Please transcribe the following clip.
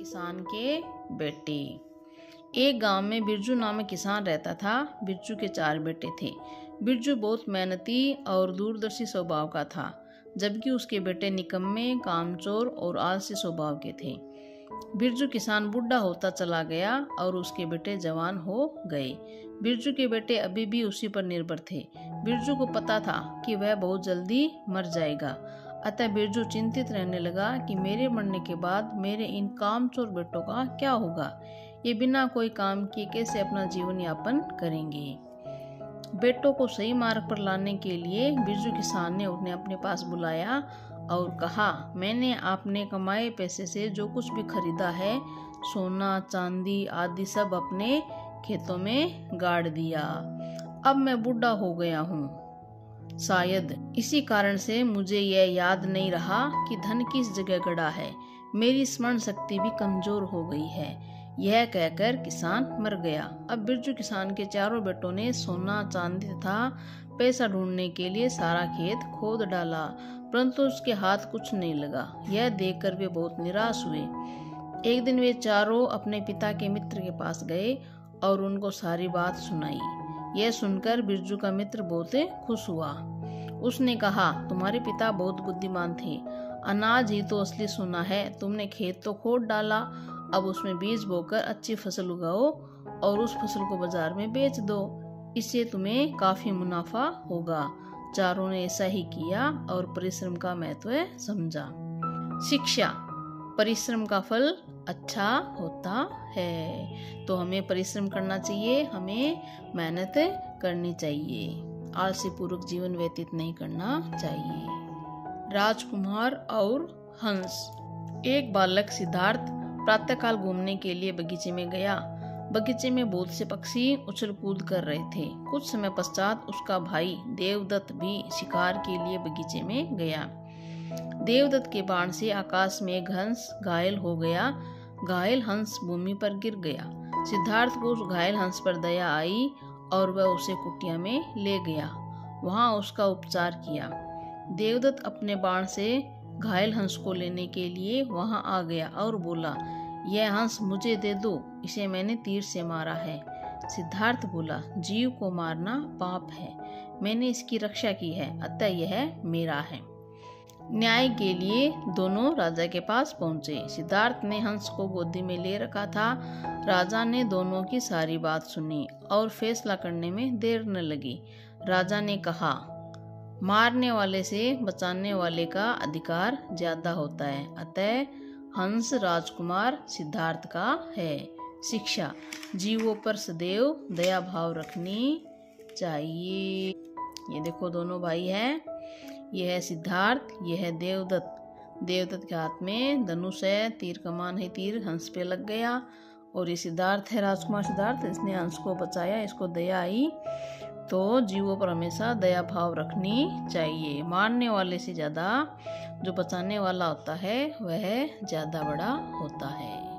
किसान के बेटे। एक गांव में बिरजू नामक किसान रहता था। बिरजू के 4 बेटे थे। बिरजू बहुत मेहनती और दूरदर्शी स्वभाव का था, जबकि उसके बेटे निकम्मे, कामचोर और आलसी स्वभाव के थे। बिरजू किसान बूढ़ा होता चला गया और उसके बेटे जवान हो गए। बिरजू के बेटे अभी भी उसी पर निर्भर थे। बिरजू को पता था कि वह बहुत जल्दी मर जाएगा, अतः बिरजू चिंतित रहने लगा कि मेरे मरने के बाद मेरे इन कामचोर बेटों का क्या होगा। ये बिना कोई काम किए कैसे अपना जीवन यापन करेंगे। बेटों को सही मार्ग पर लाने के लिए बिरजू किसान ने उन्हें अपने पास बुलाया और कहा, मैंने आपने कमाए पैसे से जो कुछ भी खरीदा है, सोना चांदी आदि सब अपने खेतों में गाड़ दिया। अब मैं बूढ़ा हो गया हूँ। शायद इसी कारण से मुझे यह याद नहीं रहा कि धन किस जगह गड़ा है। मेरी स्मरण शक्ति भी कमजोर हो गई है। यह कहकर किसान मर गया। अब बिरजू किसान के 4 बेटों ने सोना चांदी तथा पैसा ढूंढने के लिए सारा खेत खोद डाला, परंतु उसके हाथ कुछ नहीं लगा। यह देखकर वे बहुत निराश हुए। एक दिन वे चारों अपने पिता के मित्र के पास गए और उनको सारी बात सुनाई। यह सुनकर बिरजू का मित्र बहुत खुश हुआ। उसने कहा, तुम्हारे पिता बहुत बुद्धिमान थे। अनाज ही तो असली सोना है। तुमने खेत तो खोद डाला, अब उसमें बीज बोकर अच्छी फसल उगाओ और उस फसल को बाजार में बेच दो। इससे तुम्हें काफी मुनाफा होगा। चारों ने ऐसा ही किया और परिश्रम का महत्व समझा। शिक्षा, परिश्रम का फल अच्छा होता है। तो हमें परिश्रम करना चाहिए, हमें मेहनत करनी चाहिए, आलसी पूर्वक जीवन व्यतीत नहीं करना चाहिए। राजकुमार और हंस। एक बालक सिद्धार्थ प्रातःकाल घूमने के लिए बगीचे में गया। बगीचे में बहुत से पक्षी उछल कूद कर रहे थे। कुछ समय पश्चात उसका भाई देवदत्त भी शिकार के लिए बगीचे में गया। देवदत्त के बाण से आकाश में एक हंस घायल हो गया। घायल हंस भूमि पर गिर गया। सिद्धार्थ को उस घायल हंस पर दया आई और वह उसे कुटिया में ले गया। वहां उसका उपचार किया। देवदत्त अपने बाण से घायल हंस को लेने के लिए वहां आ गया और बोला, यह हंस मुझे दे दो, इसे मैंने तीर से मारा है। सिद्धार्थ बोला, जीव को मारना पाप है, मैंने इसकी रक्षा की है, अतः यह मेरा है। न्याय के लिए दोनों राजा के पास पहुंचे। सिद्धार्थ ने हंस को गोदी में ले रखा था। राजा ने दोनों की सारी बात सुनी और फैसला करने में देर न लगी। राजा ने कहा, मारने वाले से बचाने वाले का अधिकार ज्यादा होता है, अतः हंस राजकुमार सिद्धार्थ का है। शिक्षा, जीवों पर सदैव दया भाव रखनी चाहिए। ये देखो दोनों भाई हैं, यह है सिद्धार्थ, यह है देवदत्त। देवदत्त के हाथ में धनुष है, तीर कमान है, तीर हंस पे लग गया। और ये सिद्धार्थ है, राजकुमार सिद्धार्थ, इसने हंस को बचाया, इसको दया आई। तो जीवों पर हमेशा दया भाव रखनी चाहिए। मारने वाले से ज्यादा जो बचाने वाला होता है वह ज्यादा बड़ा होता है।